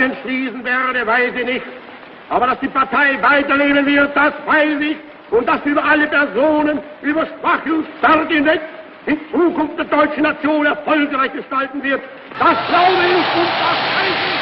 Frieden schließen werde, weiß ich nicht. Aber dass die Partei weiterleben wird, das weiß ich. Und dass über alle Personen, über schwach und stark hinweg in Zukunft der deutschen Nation erfolgreich gestalten wird, das glaube ich und das weiß ich.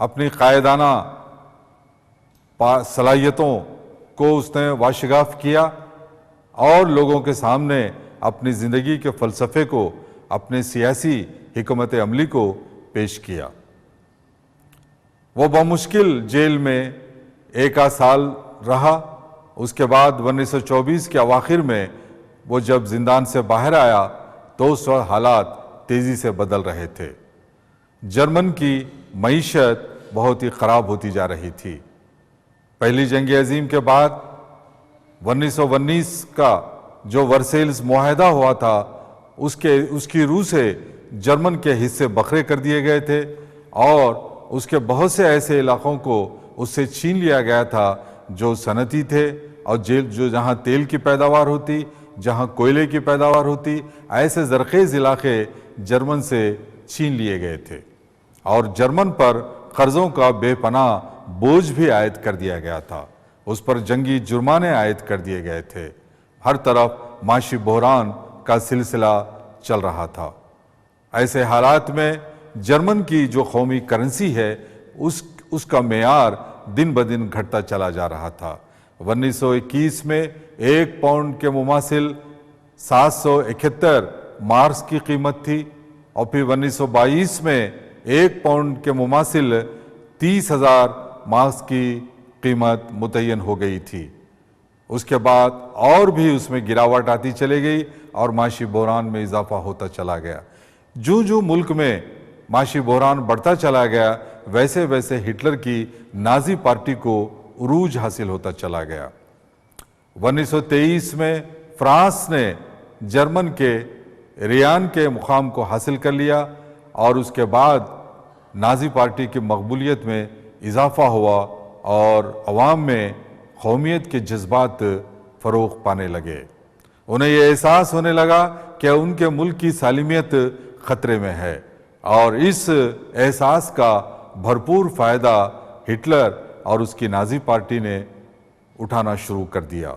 اپنی قائدانہ صلاحیتوں کو اس نے واشگاف کیا اور لوگوں کے سامنے اپنی زندگی کے فلسفے کو، اپنے سیاسی حکمت عملی کو پیش کیا۔ وہ بمشکل جیل میں 1 سال رہا۔ اس کے بعد 1924 کے اواخر میں وہ جب زندان سے باہر آیا تو اس وقت حالات تیزی سے بدل رہے تھے۔ جرمن کی معیشت بہت ہی خراب ہوتی جا رہی تھی۔ پہلی جنگ عظیم کے بعد 1919 کا جو ورسیلز معاہدہ ہوا تھا اس کی روح سے جرمن کے حصے بکھرے کر دیے گئے تھے اور اس کے بہت سے ایسے علاقوں کو اس سے چھین لیا گیا تھا جو صنعتی تھے اور جو جہاں تیل کی پیداوار ہوتی، جہاں کوئلے کی پیداوار ہوتی، ایسے زرخیز علاقے جرمن سے چھین لیے گئے تھے اور جرمن پر قرضوں کا بے پناہ بوجھ بھی عائد کر دیا گیا تھا۔ اس پر جنگی جرمانے عائد کر دیے گئے تھے۔ ہر طرف معاشی بحران کا سلسلہ چل رہا تھا۔ ایسے حالات میں جرمن کی جو قومی کرنسی ہے اس کا معیار دن بدن گھٹتا چلا جا رہا تھا۔ 1921 میں 1 پاؤنڈ کے مماثل 771 مارکس کی قیمت تھی اور پھر 1922 میں 1 پاؤنڈ کے مماثل 30,000 مارکس کی قیمت متعین ہو گئی تھی۔ اس کے بعد اور بھی اس میں گراوٹ آتی چلی گئی اور معاشی بحران میں اضافہ ہوتا چلا گیا۔ جو ملک میں معاشی بحران بڑھتا چلا گیا ویسے ویسے ہٹلر کی نازی پارٹی کو عروج حاصل ہوتا چلا گیا۔ 1923 میں فرانس نے جرمن کے ریان کے مقام کو حاصل کر لیا اور اس کے بعد نازی پارٹی کی مقبولیت میں اضافہ ہوا اور عوام میں قومیت کے جذبات فروغ پانے لگے۔ انہیں یہ احساس ہونے لگا کہ ان کے ملک کی سالمیت خطرے میں ہے اور اس احساس کا بھرپور فائدہ ہٹلر اور اس کی نازی پارٹی نے اٹھانا شروع کر دیا۔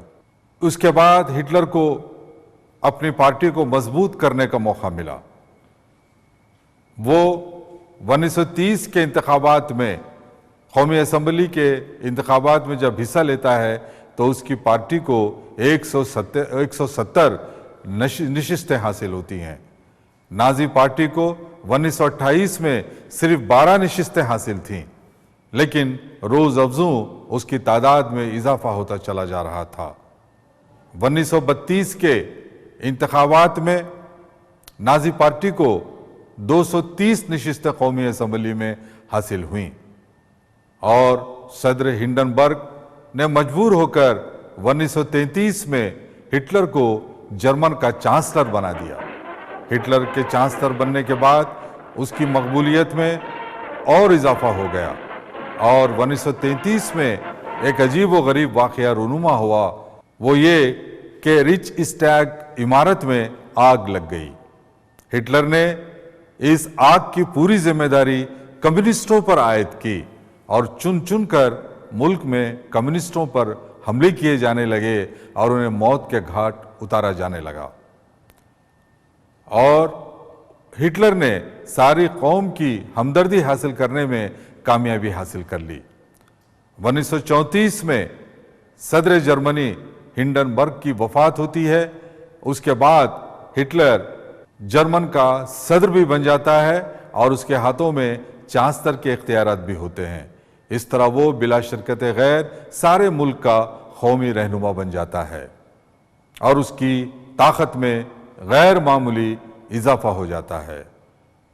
اس کے بعد ہٹلر کو اپنی پارٹی کو مضبوط کرنے کا موقع ملا۔ وہ 1930 کے انتخابات میں قومی اسمبلی کے انتخابات میں جب حصہ لیتا ہے تو اس کی پارٹی کو 170 نشستیں حاصل ہوتی ہیں۔ نازی پارٹی کو 1928 میں صرف 12 نشستیں حاصل تھیں، لیکن روز افزوں اس کی تعداد میں اضافہ ہوتا چلا جا رہا تھا۔ 1932 کے انتخابات میں نازی پارٹی کو 230 نشستیں قومی اسمبلی میں حاصل ہوئیں اور صدر ہنڈنبرگ نے مجبور ہو کر 1933 میں ہٹلر کو جرمن کا چانسلر بنا دیا۔ ہٹلر کے چانسلر بننے کے بعد اس کی مقبولیت میں اور اضافہ ہو گیا اور 1933 میں ایک عجیب و غریب واقعہ رونما ہوا، وہ یہ کہ ریچ اسٹیگ عمارت میں آگ لگ گئی۔ ہٹلر نے اس آگ کی پوری ذمہ داری کمیونسٹوں پر عائد کی اور چن چن کر ملک میں کمیونسٹوں پر حملے کیے جانے لگے اور انہیں موت کے گھاٹ اتارا جانے لگا اور ہٹلر نے ساری قوم کی ہمدردی حاصل کرنے میں کامیابی حاصل کر لی۔ 1934 میں صدر جرمنی ہنڈنبرگ کی وفات ہوتی ہے۔ اس کے بعد ہٹلر جرمن کا صدر بھی بن جاتا ہے اور اس کے ہاتھوں میں چانسلر کے اختیارات بھی ہوتے ہیں۔ اس طرح وہ بلا شرکت غیر سارے ملک کا قومی رہنما بن جاتا ہے اور اس کی طاقت میں غیر معمولی اضافہ ہو جاتا ہے۔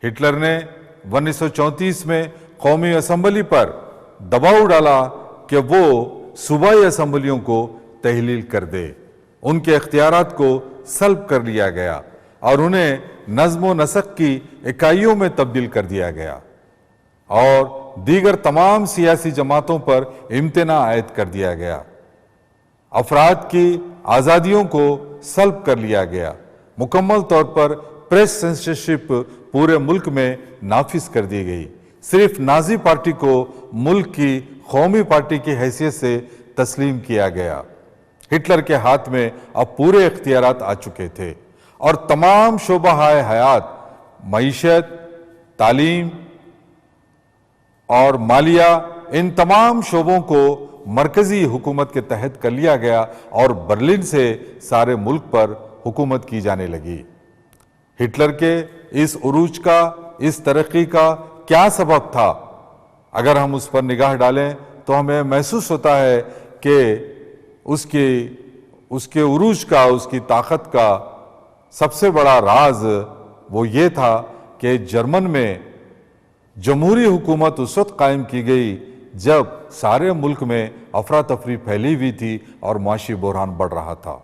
ہٹلر نے 1934 میں قومی اسمبلی پر دباؤ ڈالا کہ وہ صوبائی اسمبلیوں کو تحلیل کر دے۔ ان کے اختیارات کو سلب کر لیا گیا اور انہیں نظم و نسق کی اکائیوں میں تبدیل کر دیا گیا اور دیگر تمام سیاسی جماعتوں پر امتناع عائد کر دیا گیا۔ افراد کی آزادیوں کو سلب کر لیا گیا۔ مکمل طور پر پریس سینسرشپ پورے ملک میں نافذ کر دی گئی۔ صرف نازی پارٹی کو ملک کی قومی پارٹی کی حیثیت سے تسلیم کیا گیا۔ ہٹلر کے ہاتھ میں اب پورے اختیارات آ چکے تھے اور تمام شعبہ حیات، معیشت، تعلیم، اور مالیہ، ان تمام شعبوں کو مرکزی حکومت کے تحت کر لیا گیا اور برلن سے سارے ملک پر حکومت کی جانے لگی۔ ہٹلر کے اس عروج کا، اس ترقی کا کیا سبب تھا؟ اگر ہم اس پر نگاہ ڈالیں تو ہمیں محسوس ہوتا ہے کہ اس کے عروج کا، اس کی طاقت کا سب سے بڑا راز وہ یہ تھا کہ جرمن میں جمہوری حکومت اس وقت قائم کی گئی جب سارے ملک میں افراتفری پھیلی ہوئی تھی اور معاشی بحران بڑھ رہا تھا،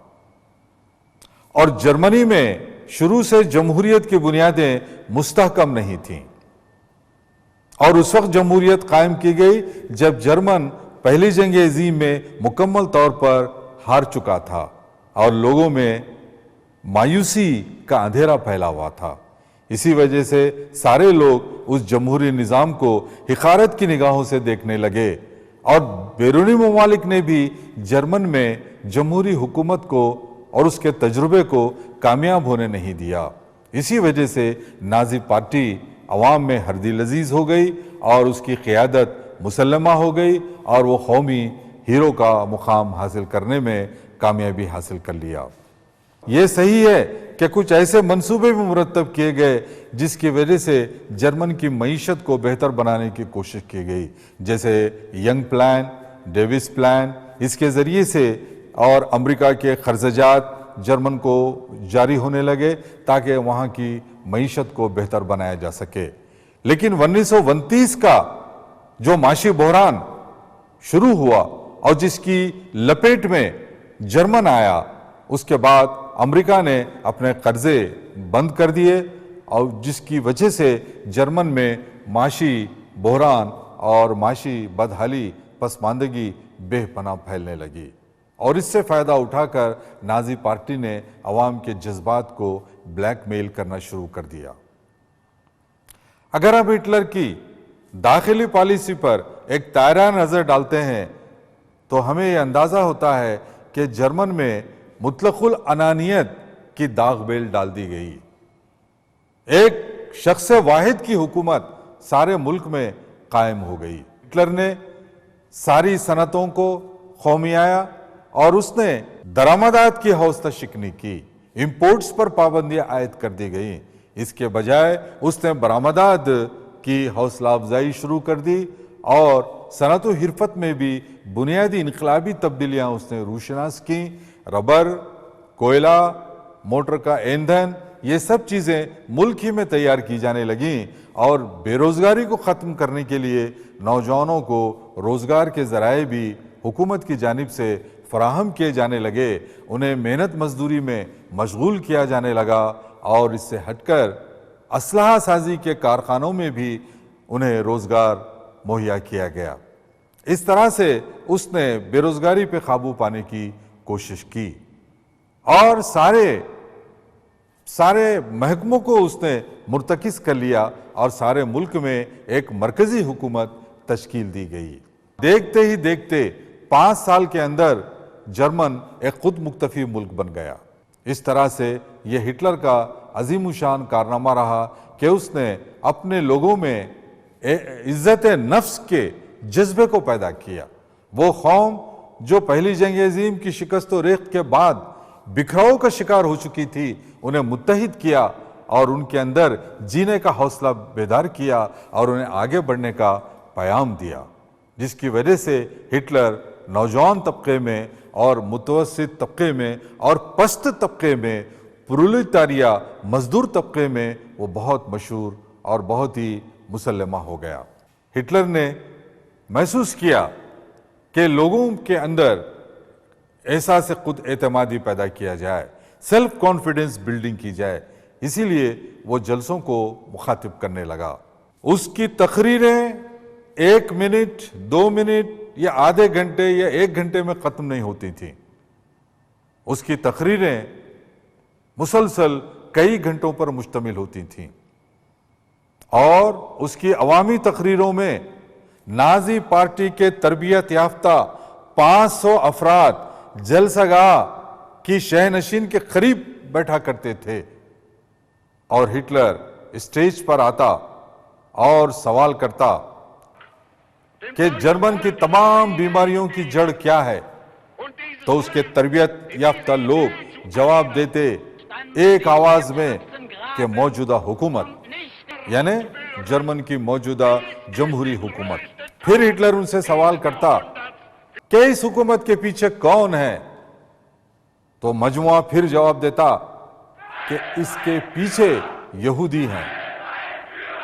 اور جرمنی میں شروع سے جمہوریت کی بنیادیں مستحکم نہیں تھیں، اور اس وقت جمہوریت قائم کی گئی جب جرمن پہلی جنگ عظیم میں مکمل طور پر ہار چکا تھا اور لوگوں میں مایوسی کا اندھیرا پھیلا ہوا تھا۔ اسی وجہ سے سارے لوگ اس جمہوری نظام کو حقارت کی نگاہوں سے دیکھنے لگے، اور بیرونی ممالک نے بھی جرمن میں جمہوری حکومت کو اور اس کے تجربے کو کامیاب ہونے نہیں دیا۔ اسی وجہ سے نازی پارٹی عوام میں ہردی لذیذ ہو گئی اور اس کی قیادت مسلمہ ہو گئی، اور وہ قومی ہیرو کا مقام حاصل کرنے میں کامیابی حاصل کر لیا۔ یہ صحیح ہے کہ کچھ ایسے منصوبے بھی مرتب کیے گئے جس کی وجہ سے جرمن کی معیشت کو بہتر بنانے کی کوشش کی گئی، جیسے ینگ پلان، ڈیوس پلان۔ اس کے ذریعے سے اور امریکہ کے خرچات جرمن کو جاری ہونے لگے تاکہ وہاں کی معیشت کو بہتر بنایا جا سکے۔ لیکن 1929 کا جو معاشی بحران شروع ہوا اور جس کی لپیٹ میں جرمن آیا، اس کے بعد امریکہ نے اپنے قرضے بند کر دیے، اور جس کی وجہ سے جرمن میں معاشی بحران اور معاشی بدحالی، پسماندگی بے پناہ پھیلنے لگی، اور اس سے فائدہ اٹھا کر نازی پارٹی نے عوام کے جذبات کو بلیک میل کرنا شروع کر دیا۔ اگر ہم ہٹلر کی داخلی پالیسی پر ایک دائرہ نظر ڈالتے ہیں تو ہمیں یہ اندازہ ہوتا ہے کہ جرمن میں مطلق العنانیت کی داغ بیل ڈال دی گئی۔ ایک شخص واحد کی حکومت سارے ملک میں قائم ہو گئی۔ ہٹلر نے ساری صنعتوں کو قومیایا اور اس نے درآمدات کی حوصلہ شکنی کی، امپورٹس پر پابندیاں عائد کر دی گئیں۔ اس کے بجائے اس نے برآمدات کی حوصلہ افزائی شروع کر دی، اور صنعت و حرفت میں بھی بنیادی انقلابی تبدیلیاں اس نے روشناس کیں۔ ربر، کوئلہ، موٹر کا ایندھن، یہ سب چیزیں ملک ہی میں تیار کی جانے لگیں، اور بے روزگاری کو ختم کرنے کے لیے نوجوانوں کو روزگار کے ذرائع بھی حکومت کی جانب سے فراہم کیے جانے لگے، انہیں محنت مزدوری میں مشغول کیا جانے لگا، اور اس سے ہٹ کر اسلحہ سازی کے کارخانوں میں بھی انہیں روزگار مہیا کیا گیا۔ اس طرح سے اس نے بے روزگاری پہ قابو پانے کی کوشش کی، اور سارے محکموں کو اس نے مرتکز کر لیا، اور سارے ملک میں ایک مرکزی حکومت تشکیل دی گئی۔ دیکھتے ہی دیکھتے 5 سال کے اندر جرمن ایک خود مکتفی ملک بن گیا۔ اس طرح سے یہ ہٹلر کا عظیم الشان کارنامہ رہا کہ اس نے اپنے لوگوں میں عزت نفس کے جذبے کو پیدا کیا۔ وہ قوم جو پہلی جنگ عظیم کی شکست و ریخت کے بعد بکھراؤ کا شکار ہو چکی تھی، انہیں متحد کیا اور ان کے اندر جینے کا حوصلہ بیدار کیا اور انہیں آگے بڑھنے کا پیام دیا، جس کی وجہ سے ہٹلر نوجوان طبقے میں اور متوسط طبقے میں اور پست طبقے میں، پرولتاریہ مزدور طبقے میں وہ بہت مشہور اور بہت ہی مسلمہ ہو گیا۔ ہٹلر نے محسوس کیا کہ لوگوں کے اندر احساس خود اعتمادی پیدا کیا جائے، سیلف کانفیڈنس بلڈنگ کی جائے، اسی لیے وہ جلسوں کو مخاطب کرنے لگا۔ اس کی تقریریں 1 منٹ، 2 منٹ یا آدھے گھنٹے یا 1 گھنٹے میں ختم نہیں ہوتی تھیں۔ اس کی تقریریں مسلسل کئی گھنٹوں پر مشتمل ہوتی تھیں، اور اس کی عوامی تقریروں میں نازی پارٹی کے تربیت یافتہ 500 افراد جلسہ گاہ کی شہنشین کے قریب بیٹھا کرتے تھے، اور ہٹلر اسٹیج پر آتا اور سوال کرتا، کہ جرمن کی تمام بیماریوں کی جڑ کیا ہے، تو اس کے تربیت یافتہ لوگ جواب دیتے ایک آواز میں کہ موجودہ حکومت، یعنی جرمن کی موجودہ جمہوری حکومت۔ پھر ہٹلر ان سے سوال کرتا کہ اس حکومت کے پیچھے کون ہے، تو مجموعہ پھر جواب دیتا کہ اس کے پیچھے یہودی ہیں۔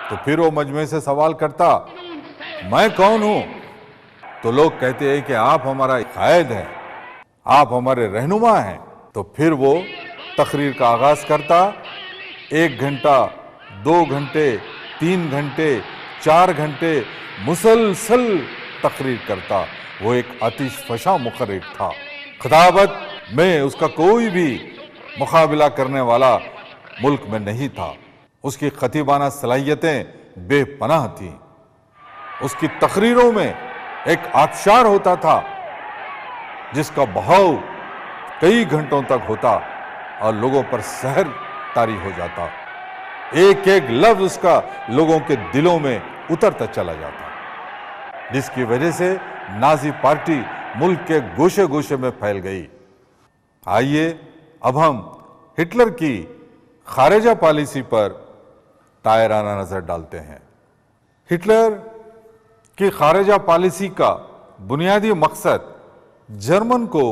تو پھر وہ مجموعے سے سوال کرتا میں کون ہوں، تو لوگ کہتے ہیں کہ آپ ہمارا قائد ہیں، آپ ہمارے رہنما ہیں۔ تو پھر وہ تقریر کا آغاز کرتا، 1 گھنٹہ 2 گھنٹے 3 گھنٹے 4 گھنٹے مسلسل تقریر کرتا۔ وہ ایک آتش فشاں مقرر تھا، خطابت میں اس کا کوئی بھی مقابلہ کرنے والا ملک میں نہیں تھا۔ اس کی خطیبانہ صلاحیتیں بے پناہ تھیں۔ اس کی تقریروں میں ایک آبشار ہوتا تھا جس کا بہاؤ کئی گھنٹوں تک ہوتا اور لوگوں پر سحر طاری ہو جاتا۔ ایک ایک لفظ اس کا لوگوں کے دلوں میں اترتا چلا جاتا، جس کی وجہ سے نازی پارٹی ملک کے گوشے گوشے میں پھیل گئی۔ آئیے اب ہم ہٹلر کی خارجہ پالیسی پر ٹائرانہ نظر ڈالتے ہیں۔ ہٹلر کی خارجہ پالیسی کا بنیادی مقصد جرمن کو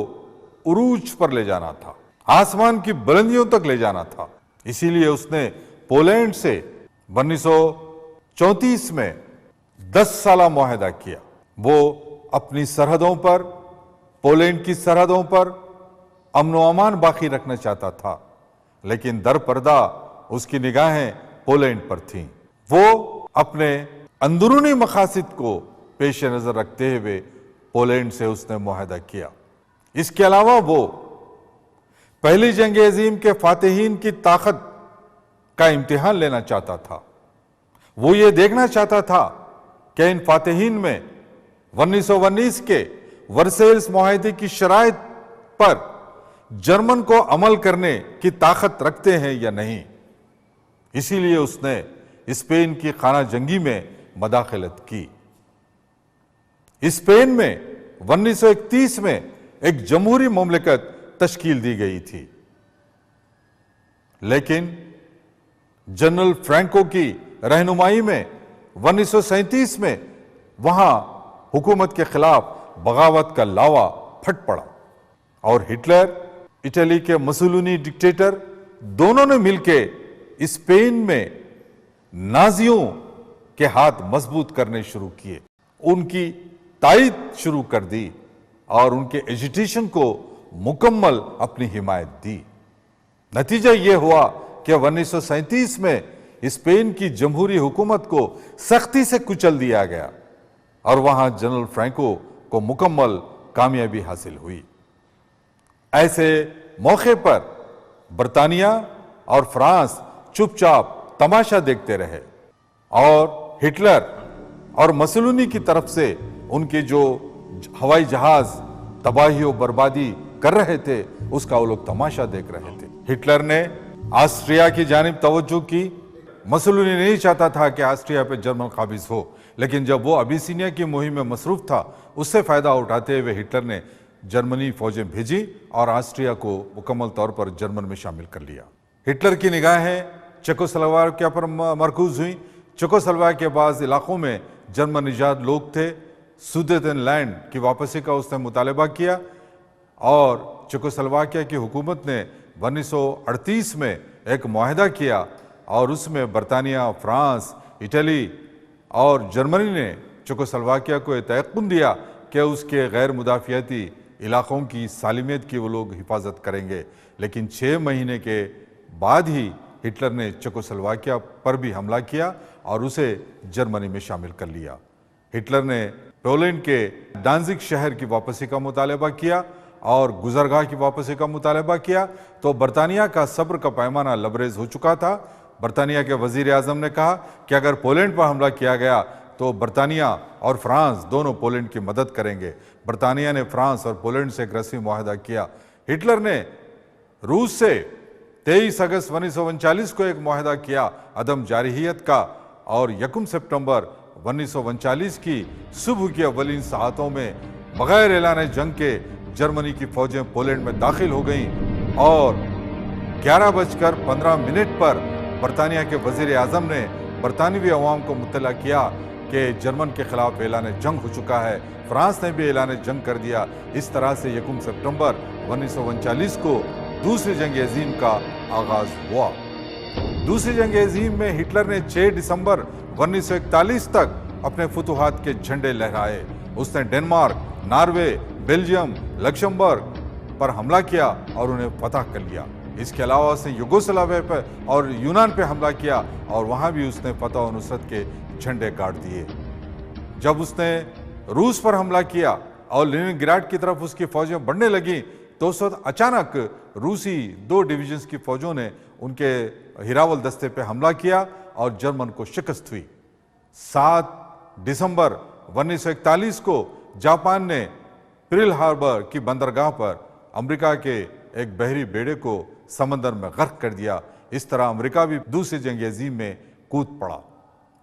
عروج پر لے جانا تھا، آسمان کی بلندیوں تک لے جانا تھا۔ اسی لیے اس نے پولینڈ سے 1934 میں 10 سالہ معاہدہ کیا۔ وہ اپنی سرحدوں پر، پولینڈ کی سرحدوں پر امن و امان باقی رکھنا چاہتا تھا، لیکن در پردہ اس کی نگاہیں پولینڈ پر تھیں۔ وہ اپنے اندرونی مقاصد کو پیش نظر رکھتے ہوئے پولینڈ سے اس نے معاہدہ کیا۔ اس کے علاوہ وہ پہلی جنگ عظیم کے فاتحین کی طاقت کا امتحان لینا چاہتا تھا۔ وہ یہ دیکھنا چاہتا تھا کہ ان فاتحین میں 1919 کے ورسیلس معاہدے کی شرائط پر جرمن کو عمل کرنے کی طاقت رکھتے ہیں یا نہیں۔ اسی لیے اس نے اسپین کی خانہ جنگی میں مداخلت کی۔ اسپین میں 1931 میں ایک جمہوری مملکت تشکیل دی گئی تھی، لیکن جنرل فرینکو کی رہنمائی میں 1937 میں وہاں حکومت کے خلاف بغاوت کا لاوا پھٹ پڑا، اور ہٹلر، اٹلی کے مسولینی ڈکٹیٹر، دونوں نے مل کے اسپین میں نازیوں کے ہاتھ مضبوط کرنے شروع کیے، ان کی تائید شروع کر دی اور ان کے ایجیٹیشن کو مکمل اپنی حمایت دی۔ نتیجہ یہ ہوا کہ 1937 میں اسپین کی جمہوری حکومت کو سختی سے کچل دیا گیا اور وہاں جنرل فرینکو کو مکمل کامیابی حاصل ہوئی۔ ایسے موقع پر برطانیہ اور فرانس چپ چاپ تماشا دیکھتے رہے، اور ہٹلر اور مسولینی کی طرف سے ان کے جو ہوائی جہاز تباہی و بربادی کر رہے تھے اس کا وہ لوگ تماشا دیکھ رہے تھے۔ ہٹلر نے آسٹریا کی جانب توجہ کی۔ مسولینی نہیں چاہتا تھا کہ آسٹریا پہ جرمن قابض ہو، لیکن جب وہ ابیسینیا کی مہم میں مصروف تھا، اس سے فائدہ اٹھاتے ہوئے ہٹلر نے جرمنی فوجیں بھیجی اور آسٹریا کو مکمل طور پر جرمن میں شامل کر لیا۔ ہٹلر کی نگاہیں چیکوسلواکیہ پر مرکوز ہوئیں۔ چیکوسلواکیہ کے بعض علاقوں میں جرمن نژاد لوگ تھے۔ سودیتن لینڈ کی واپسی کا اس نے مطالبہ کیا، اور چیکوسلواکیہ کی حکومت نے 1938 میں ایک معاہدہ کیا، اور اس میں برطانیہ، فرانس، اٹلی اور جرمنی نے چیکوسلواکیہ کو یہ تیقن دیا کہ اس کے غیر مدافعتی علاقوں کی سالمیت کی وہ لوگ حفاظت کریں گے۔ لیکن 6 مہینے کے بعد ہی ہٹلر نے چیکوسلواکیہ پر بھی حملہ کیا اور اسے جرمنی میں شامل کر لیا۔ ہٹلر نے پولینڈ کے ڈانزگ شہر کی واپسی کا مطالبہ کیا اور گزرگاہ کی واپسی کا مطالبہ کیا، تو برطانیہ کا صبر کا پیمانہ لبریز ہو چکا تھا۔ برطانیہ کے وزیر اعظم نے کہا کہ اگر پولینڈ پر حملہ کیا گیا تو برطانیہ اور فرانس دونوں پولینڈ کی مدد کریں گے۔ برطانیہ نے فرانس اور پولینڈ سے ایک رسمی معاہدہ کیا۔ ہٹلر نے روس سے 23 اگست 1939 کو ایک معاہدہ کیا عدم جارحیت کا، اور 1 سپٹمبر 1939 کی صبح کی اولین ساعتوں میں بغیر اعلان جنگ کے جرمنی کی فوجیں پولینڈ میں داخل ہو گئیں اور 11:15 پر برطانیہ کے وزیر اعظم نے برطانوی عوام کو مطلع کیا کہ جرمن کے خلاف اعلان جنگ ہو چکا ہے۔ فرانس نے بھی اعلان جنگ کر دیا۔ اس طرح سے 1 سپٹمبر 1939 کو دوسری جنگ عظیم کا آغاز ہوا۔ دوسری جنگ عظیم میں ہٹلر نے 6 دسمبر 1941 تک اپنے فتوحات کے جھنڈے لہرائے۔ اس نے ڈنمارک، ناروے، بیلجیم، لکسمبرگ پر حملہ کیا اور انہیں فتح کر لیا۔ اس کے علاوہ اس نے یوگوسلاویا پہ اور یونان پہ حملہ کیا اور وہاں بھی اس نے فتح و نصرت کے جھنڈے گاڑ دیے۔ جب اس نے روس پر حملہ کیا اور لیننگراڈ کی طرف اس کی فوجیں بڑھنے لگیں تو اس وقت اچانک روسی 2 ڈویژنز کی فوجوں نے ان کے ہراول دستے پہ حملہ کیا اور جرمن کو شکست ہوئی۔ 7 دسمبر 1941 کو جاپان نے پرل ہاربر کی بندرگاہ پر امریکہ کے ایک بحری بیڑے کو سمندر میں غرق کر دیا۔ اس طرح امریکہ بھی دوسری جنگ عظیم میں کود پڑا۔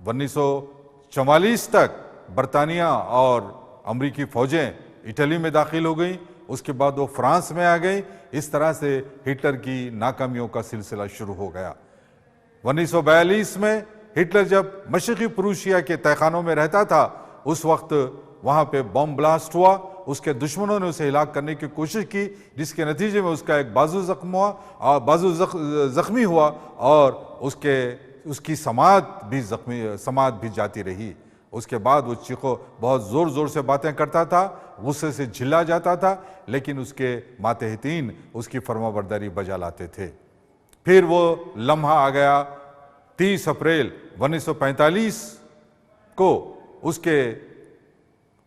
1944 تک برطانیہ اور امریکی فوجیں اٹلی میں داخل ہو گئیں، اس کے بعد وہ فرانس میں آ گئیں۔ اس طرح سے ہٹلر کی ناکامیوں کا سلسلہ شروع ہو گیا۔ 1942 میں ہٹلر جب مشرقی پروشیا کے تہخانوں میں رہتا تھا اس وقت وہاں پہ بم بلاسٹ ہوا۔ اس کے دشمنوں نے اسے ہلاک کرنے کی کوشش کی جس کے نتیجے میں اس کا ایک بازو زخمی ہوا اور اس کی سماعت بھی جاتی رہی۔ اس کے بعد وہ بہت زور زور سے باتیں کرتا تھا، غصے سے جھلا جاتا تھا، لیکن اس کے ماتحتین اس کی فرما برداری بجا لاتے تھے۔ پھر وہ لمحہ آ گیا 30 اپریل 1945 کو اس کے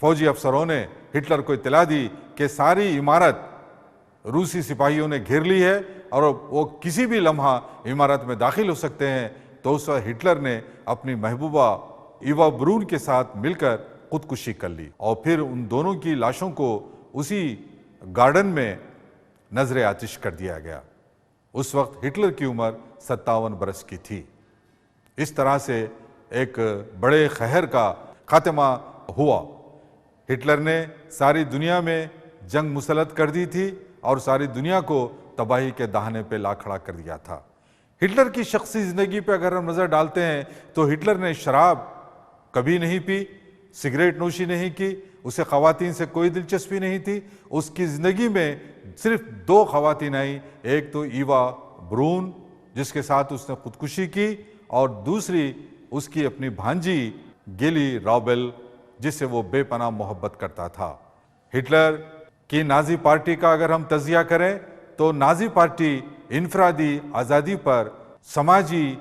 فوجی افسروں نے ہٹلر کو اطلاع دی کہ ساری عمارت روسی سپاہیوں نے گھیر لی ہے اور وہ کسی بھی لمحہ عمارت میں داخل ہو سکتے ہیں۔ تو اس وقت ہٹلر نے اپنی محبوبہ ایوا برون کے ساتھ مل کر خودکشی کر لی اور پھر ان دونوں کی لاشوں کو اسی گارڈن میں نذر آتش کر دیا گیا۔ اس وقت ہٹلر کی عمر 57 برس کی تھی۔ اس طرح سے ایک بڑے قہر کا خاتمہ ہوا۔ ہٹلر نے ساری دنیا میں جنگ مسلط کر دی تھی اور ساری دنیا کو تباہی کے دہانے پہ لا کھڑا کر دیا تھا۔ ہٹلر کی شخصی زندگی پہ اگر ہم نظر ڈالتے ہیں تو ہٹلر نے شراب کبھی نہیں پی، سگریٹ نوشی نہیں کی، اسے خواتین سے کوئی دلچسپی نہیں تھی۔ اس کی زندگی میں صرف 2 خواتین آئیں، ایک تو ایوا برون جس کے ساتھ اس نے خودکشی کی اور دوسری اس کی اپنی بھانجی گیلی راوبل جس سے وہ بے پناہ محبت کرتا تھا۔ ہٹلر کی نازی پارٹی کا اگر ہم تجزیہ کریں تو نازی پارٹی انفرادی آزادی پر، سماجی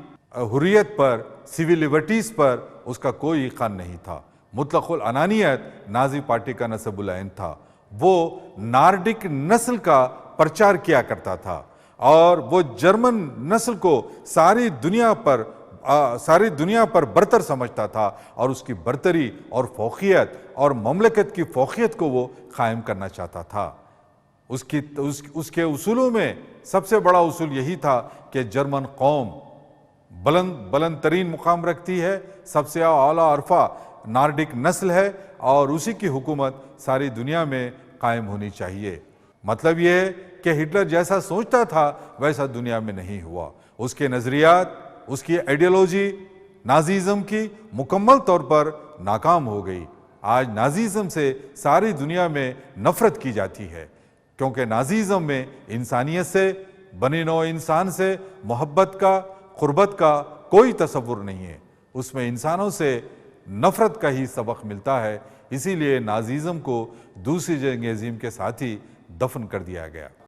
حریت پر، سیویل لیبرٹیز پر اس کا کوئی یقین نہیں تھا۔ مطلق العنانیت نازی پارٹی کا نصب العین تھا۔ وہ نارڈک نسل کا پرچار کیا کرتا تھا اور وہ جرمن نسل کو ساری دنیا پر برتر سمجھتا تھا اور اس کی برتری اور فوقیت اور مملکت کی فوقیت کو وہ قائم کرنا چاہتا تھا۔ اس کے اصولوں میں سب سے بڑا اصول یہی تھا کہ جرمن قوم بلند ترین مقام رکھتی ہے، سب سے اعلیٰ عرفہ نارڈک نسل ہے اور اسی کی حکومت ساری دنیا میں قائم ہونی چاہیے۔ مطلب یہ ہے کہ ہٹلر جیسا سوچتا تھا ویسا دنیا میں نہیں ہوا۔ اس کے نظریات، اس کی آئیڈیالوجی نازیزم کی مکمل طور پر ناکام ہو گئی۔ آج نازیزم سے ساری دنیا میں نفرت کی جاتی ہے کیونکہ نازیزم میں انسانیت سے، بنی نوع انسان سے محبت کا، قربت کا کوئی تصور نہیں ہے۔ اس میں انسانوں سے نفرت کا ہی سبق ملتا ہے۔ اسی لیے نازیزم کو دوسری جنگ عظیم کے ساتھ ہی دفن کر دیا گیا۔